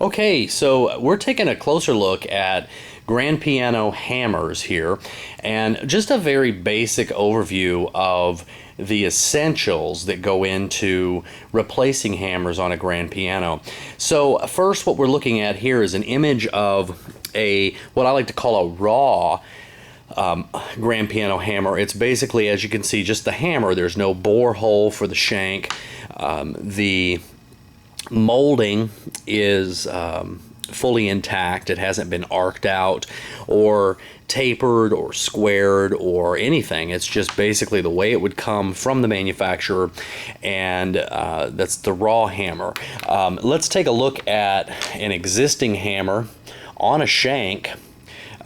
Okay, so we're taking a closer look at grand piano hammers here, and just a very basic overview of the essentials that go into replacing hammers on a grand piano. So first, what we're looking at here is an image of a what I like to call a raw grand piano hammer. It's basically, as you can see, just the hammer. There's no bore hole for the shank. The molding is fully intact. It hasn't been arced out or tapered or squared or anything. It's just basically the way it would come from the manufacturer, and that's the raw hammer. Let's take a look at an existing hammer on a shank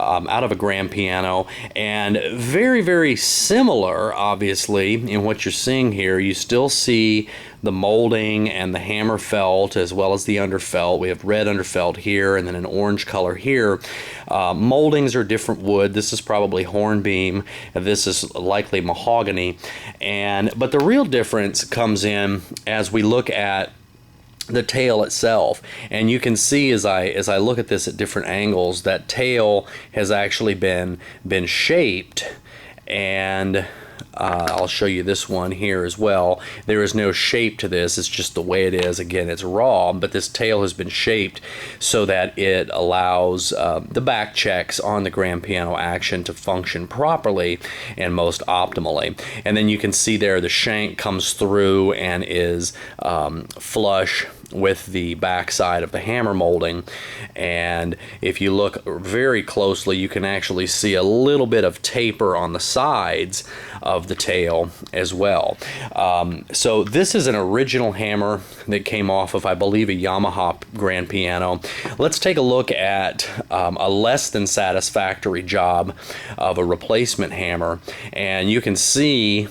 out of a grand piano, and very similar, obviously, in what you're seeing here. You still see the molding and the hammer felt as well as the underfelt. We have red underfelt here and then an orange color here. Moldings are different wood. This is probably hornbeam. This is likely mahogany. But the real difference comes in as we look at the tail itself, and you can see as I look at this at different angles, that tail has actually been shaped, and I'll show you this one here as well. There is no shape to this, it's just the way it is. Again, it's raw, but this tail has been shaped so that it allows the back checks on the grand piano action to function properly and most optimally. And then you can see there the shank comes through and is flush with the back side of the hammer molding, and if you look very closely you can actually see a little bit of taper on the sides of the tail as well. So this is an original hammer that came off of, I believe, a Yamaha grand piano. Let's take a look at a less than satisfactory job of a replacement hammer, and you can see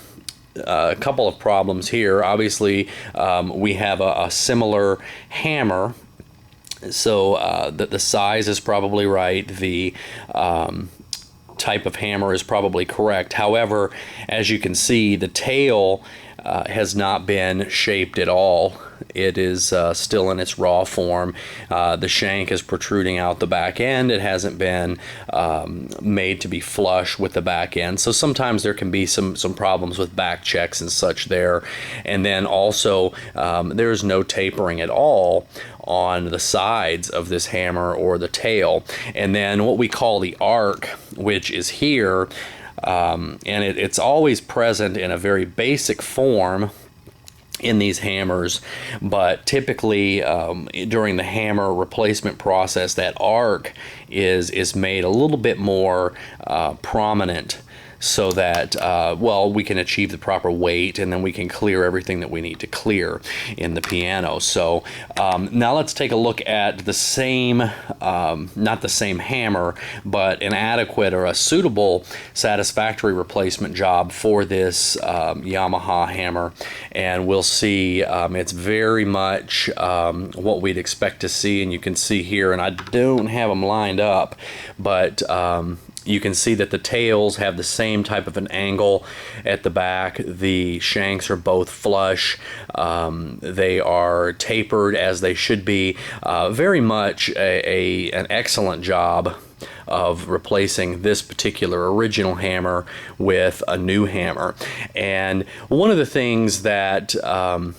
a couple of problems here. Obviously, we have a similar hammer, so the size is probably right. The type of hammer is probably correct. However, as you can see, the tail has not been shaped at all. It is still in its raw form. The shank is protruding out the back end. It hasn't been made to be flush with the back end. So sometimes there can be some problems with back checks and such there. And then also there's no tapering at all on the sides of this hammer or the tail. And then what we call the arc, which is here, and it's always present in a very basic form in these hammers, but typically during the hammer replacement process, that arc is made a little bit more prominent, so that well, we can achieve the proper weight, and then we can clear everything that we need to clear in the piano. So now let's take a look at the same, not the same hammer, but an adequate or a suitable satisfactory replacement job for this Yamaha hammer, and we'll see it's very much what we'd expect to see. And you can see here, and I don't have them lined up, but you can see that the tails have the same type of an angle at the back. The shanks are both flush. They are tapered as they should be. Very much an excellent job of replacing this particular original hammer with a new hammer. And one of the things that I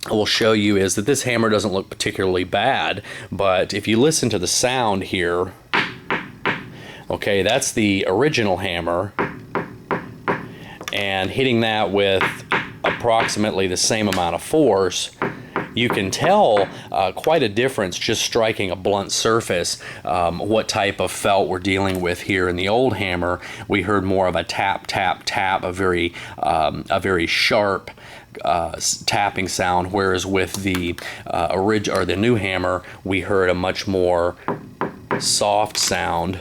will show you is that this hammer doesn't look particularly bad, but if you listen to the sound here, okay, that's the original hammer, and hitting that with approximately the same amount of force, you can tell quite a difference just striking a blunt surface. What type of felt we're dealing with here. In the old hammer, we heard more of a tap, tap, tap, a very sharp tapping sound, whereas with the the new hammer, we heard a much more soft sound,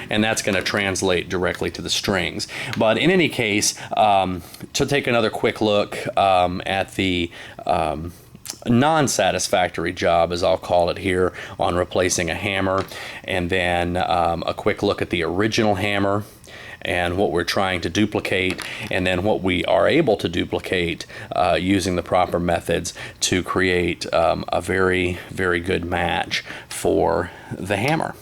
and that's going to translate directly to the strings. But in any case, to take another quick look at the non-satisfactory job, as I'll call it here, on replacing a hammer, and then a quick look at the original hammer, and what we're trying to duplicate, and then what we are able to duplicate using the proper methods to create a very, very good match for the hammer.